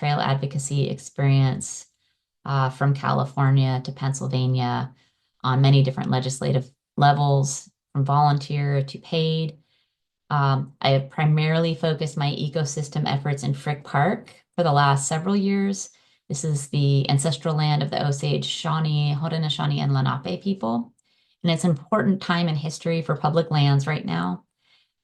trail advocacy experience from California to Pennsylvania on many different legislative levels, from volunteer to paid. I have primarily focused my ecosystem efforts in Frick Park for the last several years. This is the ancestral land of the Osage, Shawnee, Haudenosaunee, and Lenape people. And it's an important time in history for public lands right now.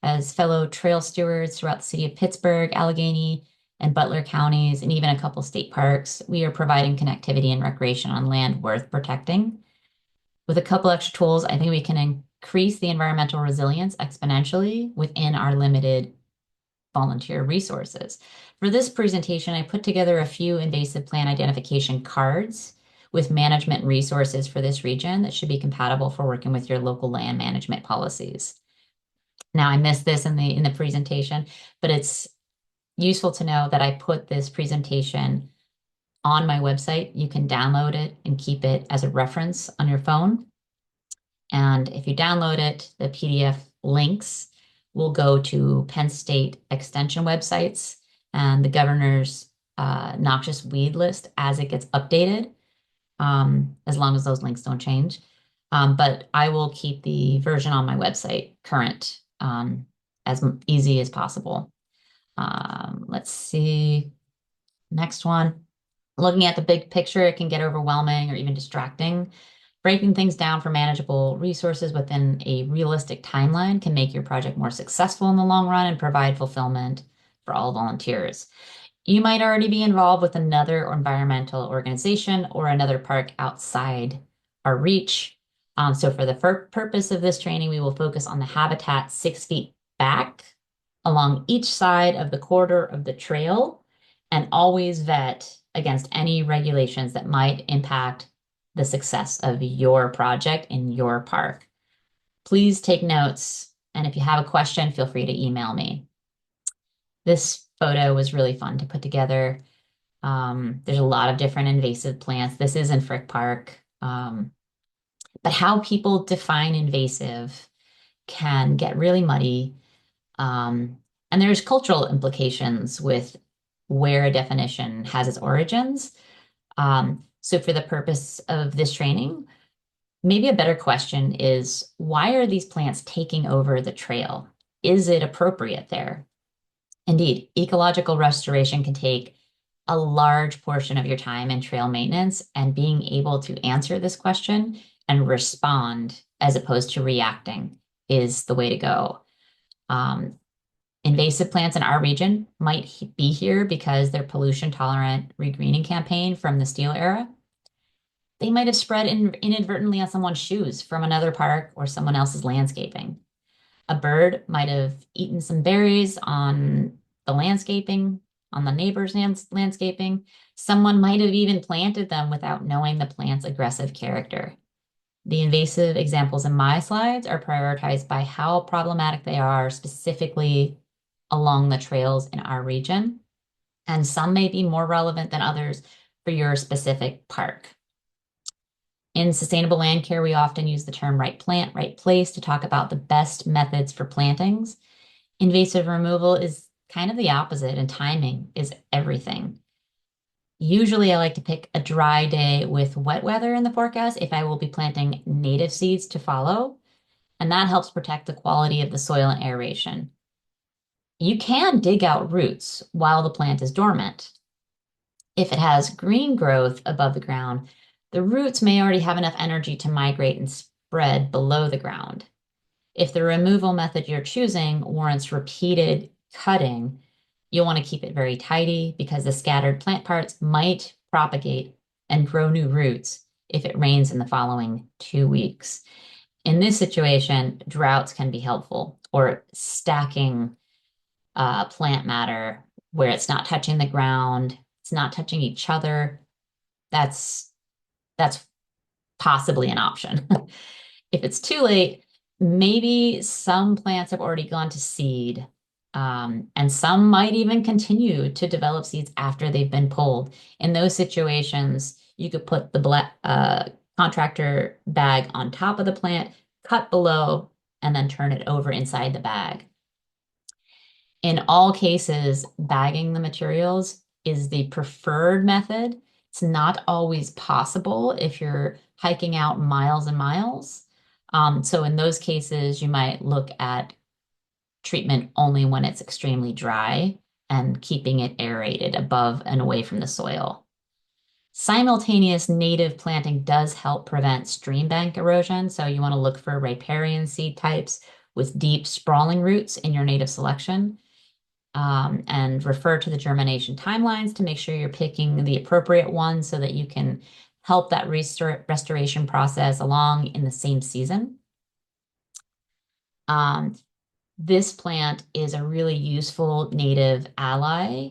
As fellow trail stewards throughout the city of Pittsburgh, Allegheny, and Butler counties, and even a couple state parks, we are providing connectivity and recreation on land worth protecting. With a couple extra tools, I think we can increase the environmental resilience exponentially within our limited volunteer resources. For this presentation, I put together a few invasive plant identification cards with management resources for this region that should be compatible for working with your local land management policies. Now, I missed this in the presentation, but it's useful to know that I put this presentation on my website. You can download it and keep it as a reference on your phone. And if you download it, the PDF links will go to Penn State Extension websites and the governor's noxious weed list as it gets updated, as long as those links don't change. But I will keep the version on my website current as easy as possible. Let's see. Next one. Looking at the big picture, it can get overwhelming or even distracting. Breaking things down for manageable resources within a realistic timeline can make your project more successful in the long run and provide fulfillment for all volunteers. You might already be involved with another environmental organization or another park outside our reach. So for the purpose of this training, we will focus on the habitat 6 feet back along each side of the corridor of the trail and always vet against any regulations that might impact the success of your project in your park. Please take notes, and if you have a question, feel free to email me. This photo was really fun to put together. There's a lot of different invasive plants. This is in Frick Park. But how people define invasive can get really muddy. And there's cultural implications with where a definition has its origins. So for the purpose of this training, maybe a better question is, why are these plants taking over the trail? Is it appropriate there? Indeed, ecological restoration can take a large portion of your time in trail maintenance, and being able to answer this question and respond as opposed to reacting is the way to go. Invasive plants in our region might be here because they're pollution-tolerant regreening campaign from the steel era. They might have spread inadvertently on someone's shoes from another park or someone else's landscaping. A bird might have eaten some berries on the landscaping, on the neighbor's landscaping. Someone might have even planted them without knowing the plant's aggressive character. The invasive examples in my slides are prioritized by how problematic they are specifically along the trails in our region, and some may be more relevant than others for your specific park. In sustainable land care, we often use the term right plant, right place to talk about the best methods for plantings. Invasive removal is kind of the opposite, and timing is everything. Usually I like to pick a dry day with wet weather in the forecast if I will be planting native seeds to follow, and that helps protect the quality of the soil and aeration. You can dig out roots while the plant is dormant. If it has green growth above the ground, the roots may already have enough energy to migrate and spread below the ground. If the removal method you're choosing warrants repeated cutting, you'll want to keep it very tidy because the scattered plant parts might propagate and grow new roots if it rains in the following 2 weeks. In this situation, droughts can be helpful, or stacking plant matter where it's not touching the ground, it's not touching each other. That's possibly an option. If it's too late, maybe some plants have already gone to seed, and some might even continue to develop seeds after they've been pulled. In those situations, you could put the contractor bag on top of the plant, cut below, and then turn it over inside the bag. In all cases, bagging the materials is the preferred method. It's not always possible if you're hiking out miles and miles. So in those cases, you might look at treatment only when it's extremely dry and keeping it aerated above and away from the soil. Simultaneous native planting does help prevent stream bank erosion, so you want to look for riparian seed types with deep sprawling roots in your native selection, and refer to the germination timelines to make sure you're picking the appropriate ones so that you can help that restoration process along in the same season. Um, this plant is a really useful native ally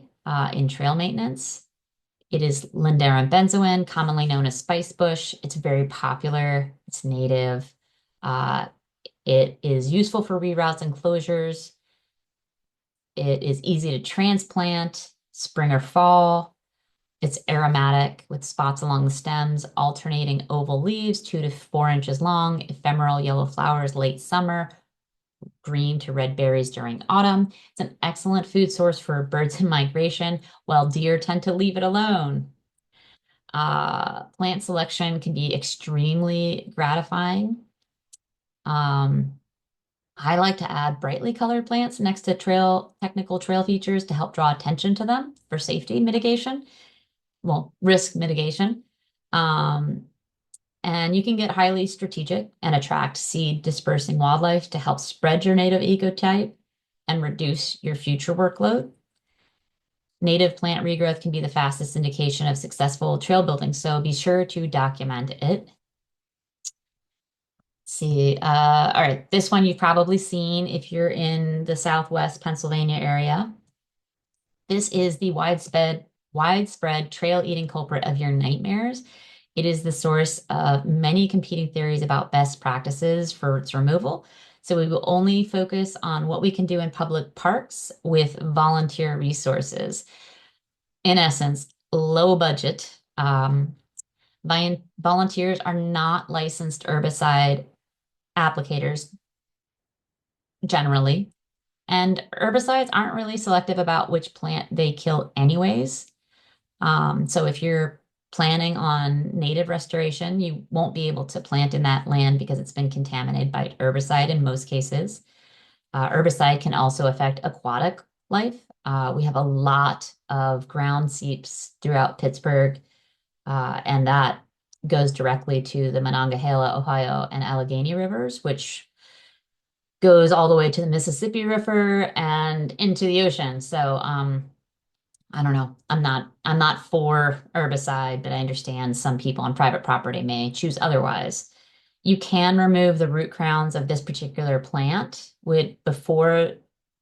in trail maintenance. It is Lindarum benzoin, commonly known as spice bush. It's very popular. It's native. Uh, it is useful for reroutes and closures. It is easy to transplant, spring or fall. It's aromatic with spots along the stems, alternating oval leaves, 2 to 4 inches long, ephemeral yellow flowers late summer, green to red berries during autumn. It's an excellent food source for birds in migration, while deer tend to leave it alone. Plant selection can be extremely gratifying. Um, I like to add brightly colored plants next to technical trail features to help draw attention to them for safety mitigation, well, risk mitigation. Um, and you can get highly strategic and attract seed dispersing wildlife to help spread your native ecotype and reduce your future workload. Native plant regrowth can be the fastest indication of successful trail building, so be sure to document it. See, all right, this one you've probably seen if you're in the Southwest Pennsylvania area. This is the widespread trail eating culprit of your nightmares. It is the source of many competing theories about best practices for its removal. So we will only focus on what we can do in public parks with volunteer resources. In essence, low budget. Volunteers are not licensed herbicide applicators generally. And herbicides aren't really selective about which plant they kill anyways. So if you're planning on native restoration, you won't be able to plant in that land because it's been contaminated by herbicide in most cases. Herbicide can also affect aquatic life. We have a lot of ground seeps throughout Pittsburgh, and that goes directly to the Monongahela, Ohio, and Allegheny rivers, which goes all the way to the Mississippi River and into the ocean. So I don't know. I'm not for herbicide, but I understand some people on private property may choose otherwise. You can remove the root crowns of this particular plant before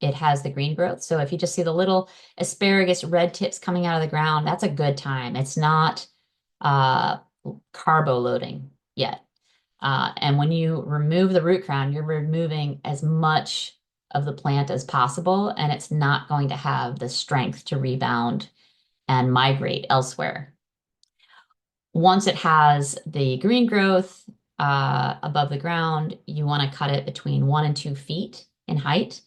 it has the green growth. So if you just see the little asparagus red tips coming out of the ground, that's a good time. It's not uh, carbo loading yet. And when you remove the root crown, you're removing as much of the plant as possible, and it's not going to have the strength to rebound and migrate elsewhere. Once it has the green growth above the ground, you want to cut it between 1 and 2 feet in height.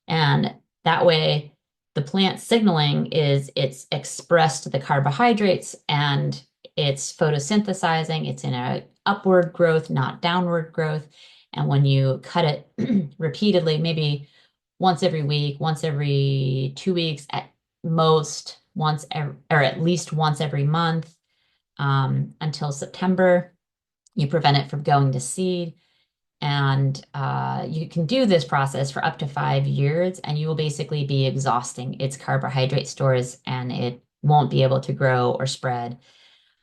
And that way, the plant signaling is it's expressed the carbohydrates and it's photosynthesizing. It's in a upward growth, not downward growth. And when you cut it repeatedly, maybe once every week, once every 2 weeks, at most once or at least once every month, until September, you prevent it from going to seed. And you can do this process for up to 5 years, and you will basically be exhausting its carbohydrate stores, and it won't be able to grow or spread.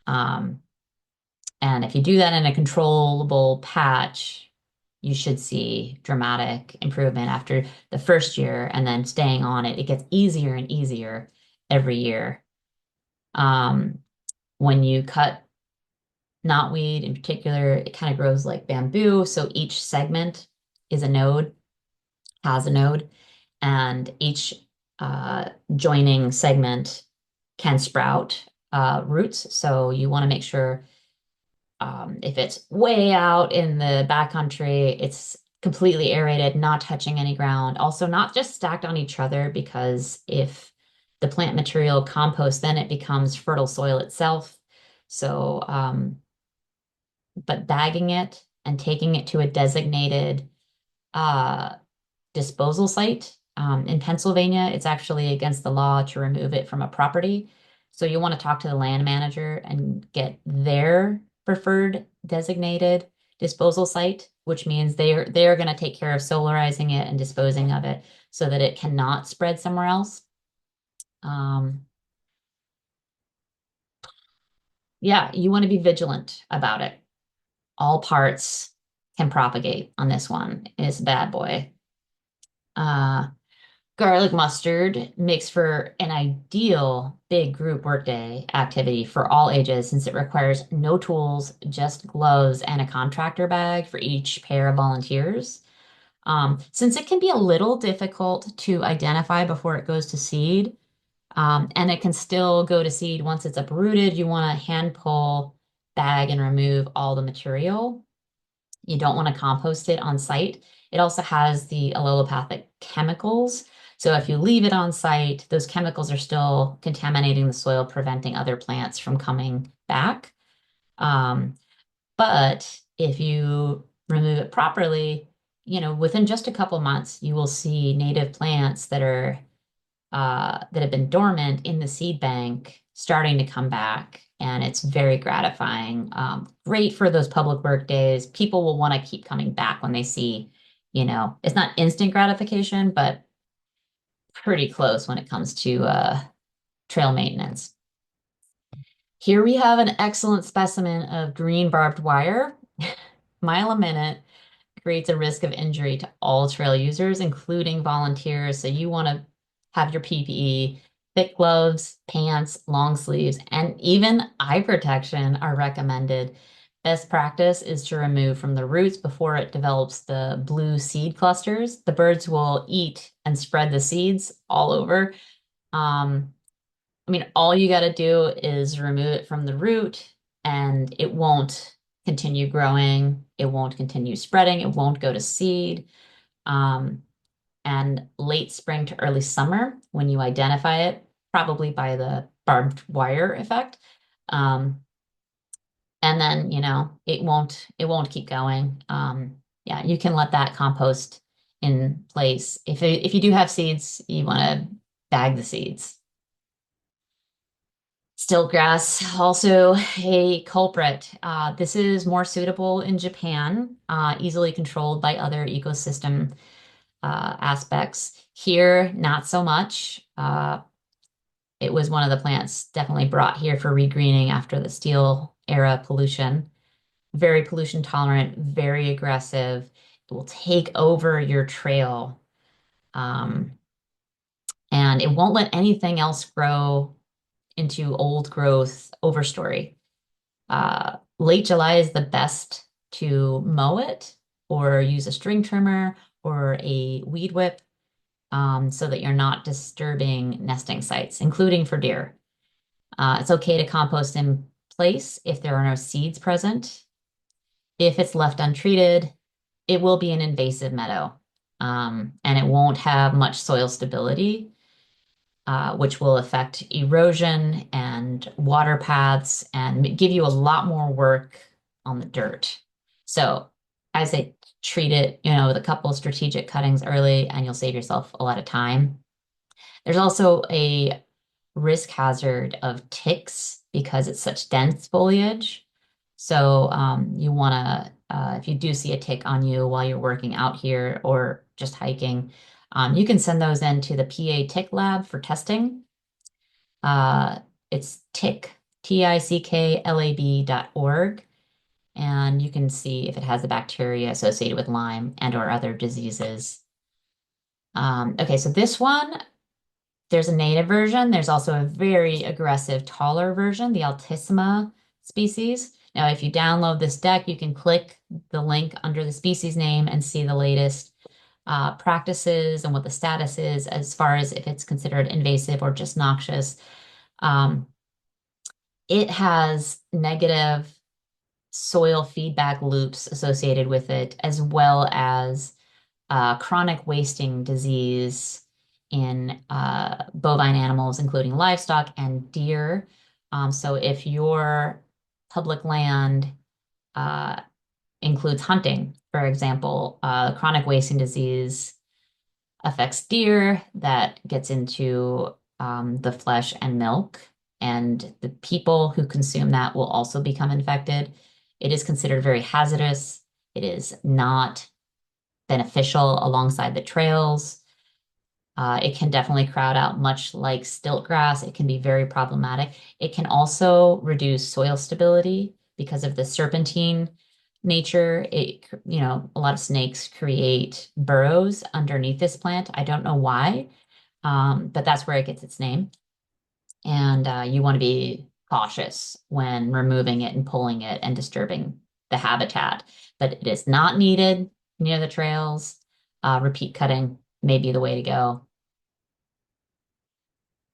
Um, and if you do that in a controllable patch, you should see dramatic improvement after the first year, and then staying on it. It gets easier and easier every year. When you cut knotweed in particular, it kind of grows like bamboo. So each segment is a node, has a node, and each joining segment can sprout roots. So you want to make sure if it's way out in the backcountry, it's completely aerated, not touching any ground. Also, not just stacked on each other, because if the plant material compost, then it becomes fertile soil itself. So, but bagging it and taking it to a designated uh, disposal site. In Pennsylvania, it's actually against the law to remove it from a property. So you want to talk to the land manager and get their preferred designated disposal site, which means they're going to take care of solarizing it and disposing of it so that it cannot spread somewhere else. Um, yeah, you want to be vigilant about it. All parts can propagate on this one. It's a bad boy. Uh, Garlic mustard makes for an ideal big group workday activity for all ages since it requires no tools, just gloves and a contractor bag for each pair of volunteers. Since it can be a little difficult to identify before it goes to seed, and it can still go to seed once it's uprooted, you want to hand pull, bag, and remove all the material. You don't want to compost it on site. It also has the allelopathic chemicals. So if you leave it on site, those chemicals are still contaminating the soil, preventing other plants from coming back. Um, but if you remove it properly, within just a couple months, you will see native plants that have been dormant in the seed bank starting to come back. And it's very gratifying. Great for those public work days. People will want to keep coming back when they see, it's not instant gratification, but pretty close when it comes to trail maintenance. Here we have an excellent specimen of green barbed wire, mile a minute, creates a risk of injury to all trail users, including volunteers. So you want to have your PPE, thick gloves, pants, long sleeves, and even eye protection are recommended. Best practice is to remove from the roots before it develops the blue seed clusters. The birds will eat and spread the seeds all over. Um, I mean, all you got to do is remove it from the root and it won't continue growing. It won't continue spreading. It won't go to seed. Um, and late spring to early summer, when you identify it, probably by the barbed wire effect. Um, and then, it won't keep going. Yeah, you can let that compost in place. If you do have seeds, you want to bag the seeds. Stiltgrass, also a culprit. This is more suitable in Japan, easily controlled by other ecosystem aspects. Here, not so much. It was one of the plants definitely brought here for regreening after the steel era pollution. Very pollution tolerant, very aggressive. It will take over your trail, um, and it won't let anything else grow into old growth overstory. Late July is the best to mow it or use a string trimmer or a weed whip so that you're not disturbing nesting sites, including for deer. It's okay to compost in place if there are no seeds present. If it's left untreated, it will be an invasive meadow and it won't have much soil stability, which will affect erosion and water paths and give you a lot more work on the dirt. So I say treat it, with a couple of strategic cuttings early and you'll save yourself a lot of time. There's also a risk hazard of ticks because it's such dense foliage. So you want to, if you do see a tick on you while you're working out here or just hiking, you can send those in to the PA Tick Lab for testing. It's TICKLAB.org, and you can see if it has the bacteria associated with Lyme and or other diseases. Okay, so this one, there's a native version. There's also a very aggressive, taller version, the Altissima species. Now, if you download this deck, you can click the link under the species name and see the latest practices and what the status is as far as if it's considered invasive or just noxious. Um, it has negative soil feedback loops associated with it, as well as chronic wasting disease in bovine animals, including livestock and deer. So if your public land uh, includes hunting, for example, chronic wasting disease affects deer that gets into the flesh and milk, and the people who consume that will also become infected. It is considered very hazardous. It is not beneficial alongside the trails. It can definitely crowd out, much like stilt grass. It can be very problematic. It can also reduce soil stability because of the serpentine nature. A lot of snakes create burrows underneath this plant. I don't know why, but that's where it gets its name. And you want to be cautious when removing it and pulling it and disturbing the habitat. But it is not needed near the trails. Repeat cutting may be the way to go.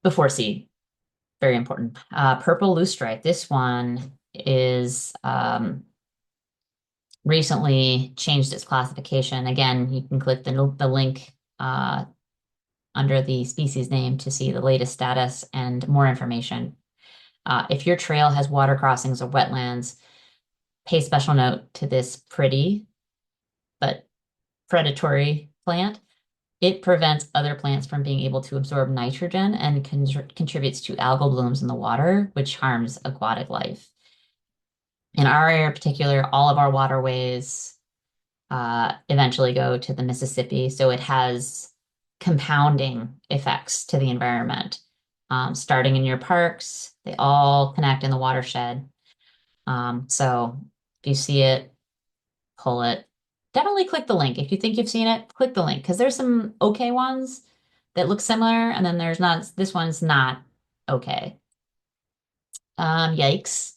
Before seed, very important. Purple loosestrife. This one is recently changed its classification. Again, you can click the link under the species name to see the latest status and more information. If your trail has water crossings or wetlands, pay special note to this pretty but predatory plant. It prevents other plants from being able to absorb nitrogen and contributes to algal blooms in the water, which harms aquatic life. In our area in particular, all of our waterways eventually go to the Mississippi, so it has compounding effects to the environment. Starting in your parks, they all connect in the watershed. So if you see it, pull it. Definitely click the link. If you think you've seen it, click the link because there's some okay ones that look similar, and then there's not, this one's not okay. Yikes.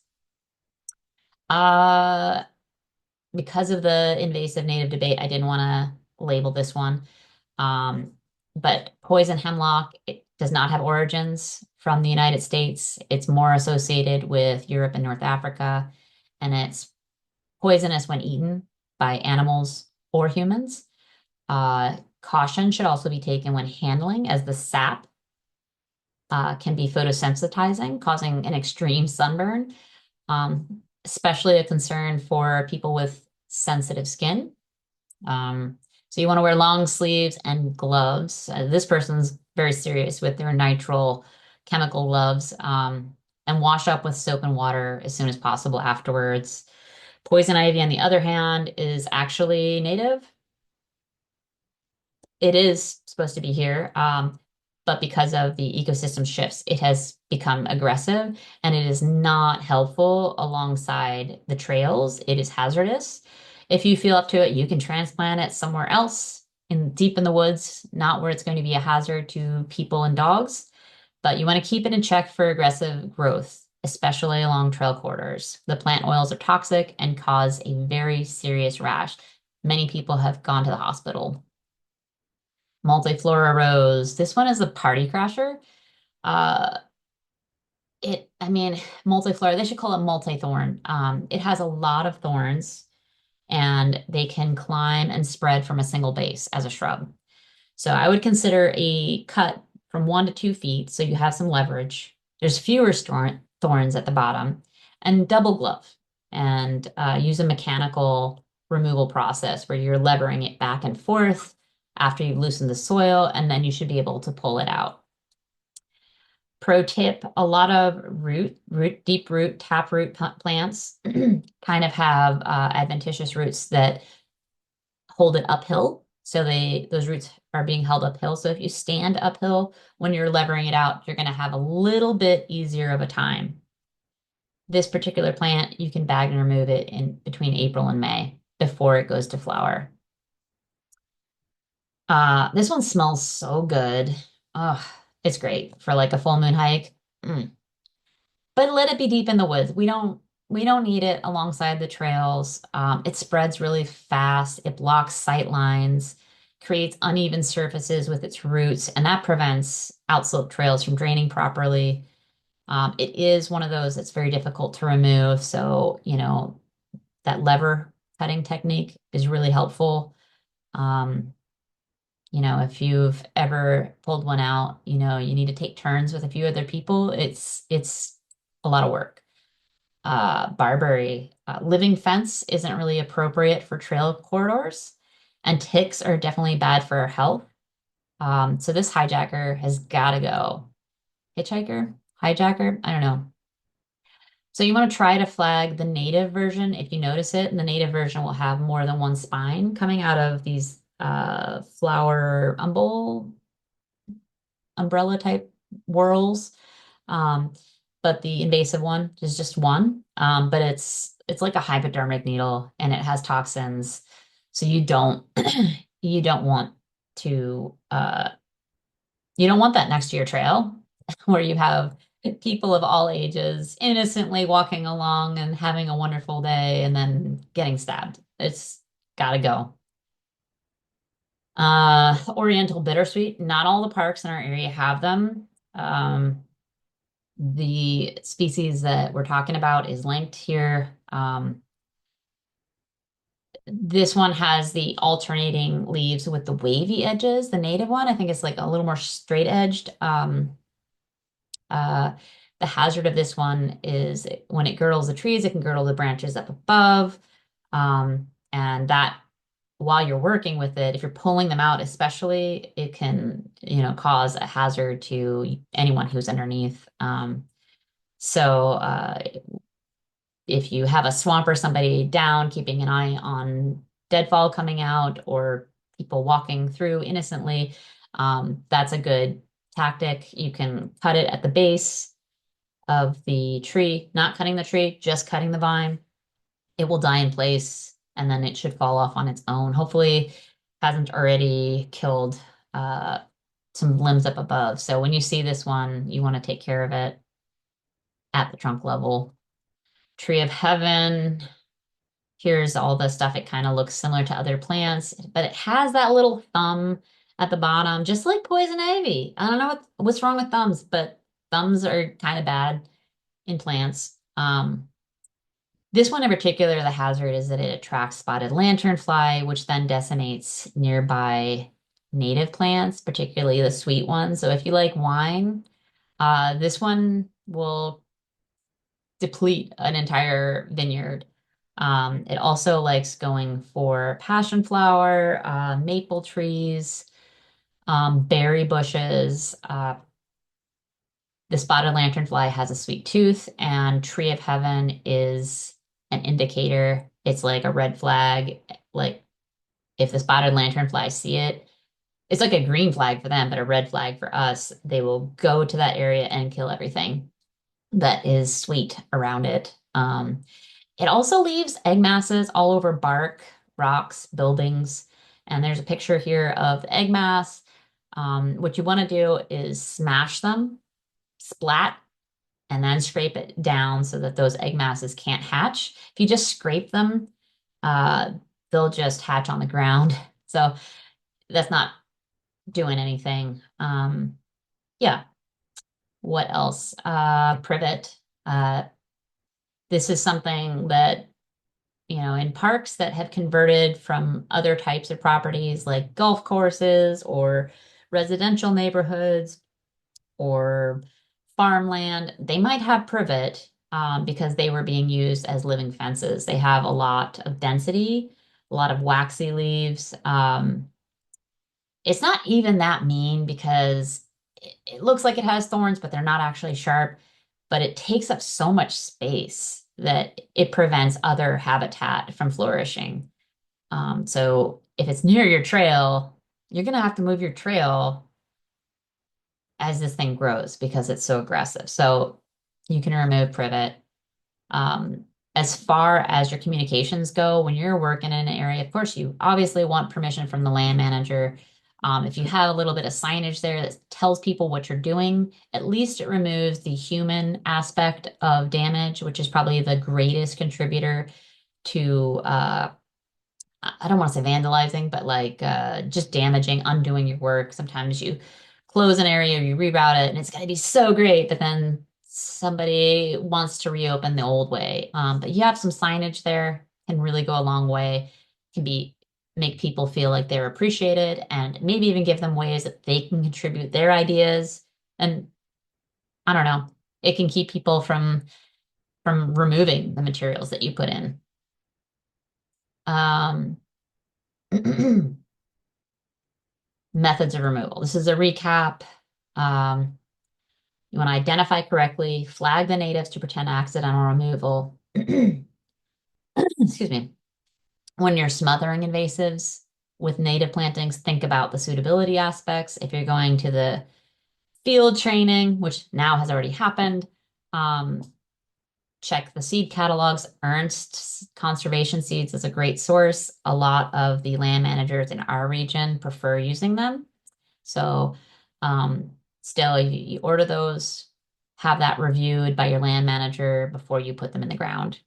Uh, because of the invasive native debate, I didn't want to label this one. Um, but poison hemlock, it does not have origins from the United States. It's more associated with Europe and North Africa, and it's poisonous when eaten by animals or humans. Caution should also be taken when handling, as the sap can be photosensitizing, causing an extreme sunburn, especially a concern for people with sensitive skin. So you want to wear long sleeves and gloves. This person's very serious with their nitrile chemical gloves, and wash up with soap and water as soon as possible afterwards. Poison ivy, on the other hand, is actually native. It is supposed to be here, but because of the ecosystem shifts, it has become aggressive and it is not helpful alongside the trails. It is hazardous. If you feel up to it, you can transplant it somewhere else in deep in the woods, not where it's going to be a hazard to people and dogs, but you want to keep it in check for aggressive growth, especially along trail corridors. The plant oils are toxic and cause a very serious rash. Many people have gone to the hospital. Multiflora rose. This one is a party crasher. Uh, I mean, multiflora, they should call it multi-thorn. It has a lot of thorns and they can climb and spread from a single base as a shrub. So I would consider a cut from 1 to 2 feet so you have some leverage. There's fewer thorns at the bottom, and double glove and use a mechanical removal process where you're levering it back and forth after you've loosened the soil, and then you should be able to pull it out. Pro tip, a lot of deep root, taproot plants kind of have adventitious roots that hold it uphill. So those roots are being held uphill. So if you stand uphill when you're levering it out, you're going to have a little bit easier of a time. This particular plant, you can bag and remove it in between April and May before it goes to flower. This one smells so good. Oh, it's great for like a full moon hike. Mm. But let it be deep in the woods. We don't need it alongside the trails. It spreads really fast. It blocks sight lines, creates uneven surfaces with its roots, and that prevents outslope trails from draining properly. It is one of those that's very difficult to remove. So, that lever cutting technique is really helpful. Um, If you've ever pulled one out, you need to take turns with a few other people. It's a lot of work. Barberry, living fence isn't really appropriate for trail corridors, and ticks are definitely bad for our health. So this hijacker has got to go. Hitchhiker? Hijacker? I don't know. So you want to try to flag the native version if you notice it, and the native version will have more than one spine coming out of these flower umbrella type whorls. Um, but the invasive one is just one. But it's like a hypodermic needle and it has toxins. So you don't want to you don't want that next to your trail where you have people of all ages innocently walking along and having a wonderful day and then getting stabbed. It's gotta go. Oriental bittersweet. Not all the parks in our area have them. The species that we're talking about is linked here. This one has the alternating leaves with the wavy edges. The native one, I think, is like a little more straight edged. Uh, the hazard of this one is when it girdles the trees, it can girdle the branches up above. And that while you're working with it, if you're pulling them out, especially, it can, cause a hazard to anyone who's underneath. So if you have a swamp or somebody down, keeping an eye on deadfall coming out or people walking through innocently, that's a good tactic. You can cut it at the base of the tree, not cutting the tree, just cutting the vine. It will die in place and then it should fall off on its own. Hopefully, hasn't already killed uh, some limbs up above. So when you see this one, you want to take care of it at the trunk level. Tree of Heaven. Here's all the stuff. It kind of looks similar to other plants, but it has that little thumb at the bottom, just like poison ivy. I don't know what's wrong with thumbs, but thumbs are kind of bad in plants. This one in particular, the hazard is that it attracts spotted lanternfly, which then decimates nearby native plants, particularly the sweet ones. So if you like wine, this one will deplete an entire vineyard. It also likes going for passion flower, maple trees, berry bushes. The spotted lanternfly has a sweet tooth, and tree of heaven is an indicator. It's like a red flag. Like if the spotted lanternfly see it, it's like a green flag for them, but a red flag for us. They will go to that area and kill everything that is sweet around it. It also leaves egg masses all over bark, rocks, buildings. And there's a picture here of the egg mass. What you want to do is smash them, splat, and then scrape it down so that those egg masses can't hatch. If you just scrape them, uh, they'll just hatch on the ground. So that's not doing anything. Yeah. What else? Privet. Uh, this is something that in parks that have converted from other types of properties like golf courses or residential neighborhoods or farmland, they might have privet because they were being used as living fences. They have a lot of density, a lot of waxy leaves. It's not even that mean because it looks like it has thorns, but they're not actually sharp. But it takes up so much space that it prevents other habitat from flourishing. So if it's near your trail, you're going to have to move your trail as this thing grows because it's so aggressive. So you can remove privet. Um, as far as your communications go, when you're working in an area, of course, you obviously want permission from the land manager. If you have a little bit of signage there that tells people what you're doing, at least it removes the human aspect of damage, which is probably the greatest contributor to I don't want to say vandalizing, but like just damaging, undoing your work. Sometimes you close an area, you reroute it, and it's going to be so great, but then somebody wants to reopen the old way. But you have some signage there, can really go a long way. Can be make people feel like they're appreciated, and maybe even give them ways that they can contribute their ideas. And I don't know, it can keep people from removing the materials that you put in. Um, methods of removal. This is a recap. Um, you want to identify correctly, flag the natives to pretend accidental removal. Excuse me. When you're smothering invasives with native plantings, think about the suitability aspects. If you're going to the field training, which now has already happened, um, check the seed catalogs. Ernst Conservation Seeds is a great source. A lot of the land managers in our region prefer using them. So still, you order those, have that reviewed by your land manager before you put them in the ground.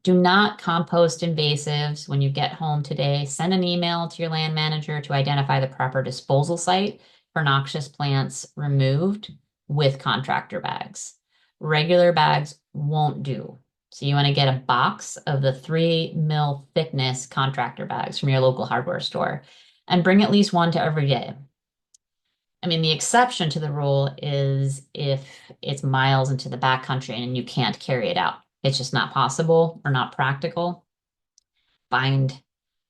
Do not compost invasives when you get home today. Send an email to your land manager to identify the proper disposal site for noxious plants removed with contractor bags. Regular bags won't do. So you want to get a box of the 3 mil thickness contractor bags from your local hardware store and bring at least one to every day. I mean, the exception to the rule is if it's miles into the backcountry and you can't carry it out. It's just not possible or not practical. Find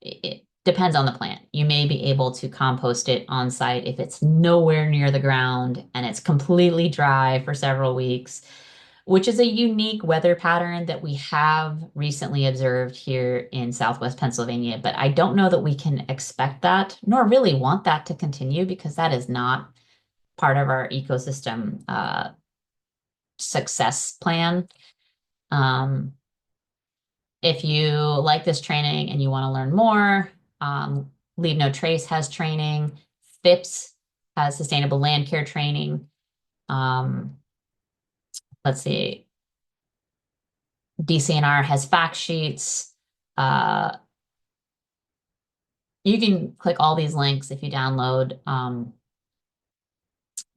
it depends on the plant. You may be able to compost it on site if it's nowhere near the ground and it's completely dry for several weeks, which is a unique weather pattern that we have recently observed here in Southwest Pennsylvania. But I don't know that we can expect that, nor really want that to continue, because that is not part of our ecosystem success plan. Um, if you like this training and you want to learn more, Leave No Trace has training. FIPS has sustainable land care training. Let's see. DCNR has fact sheets. You can click all these links if you download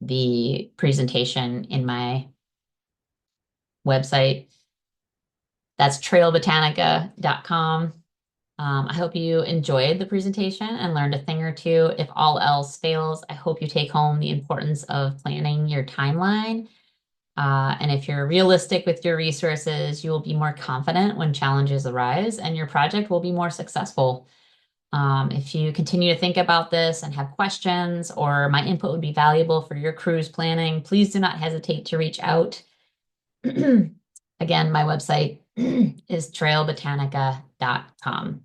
the presentation in my website. That's trailbotanica.com. I hope you enjoyed the presentation and learned a thing or two. If all else fails, I hope you take home the importance of planning your timeline. And if you're realistic with your resources, you will be more confident when challenges arise and your project will be more successful. If you continue to think about this and have questions, or my input would be valuable for your cruise planning, please do not hesitate to reach out. Again, my website is trailbotanica.com.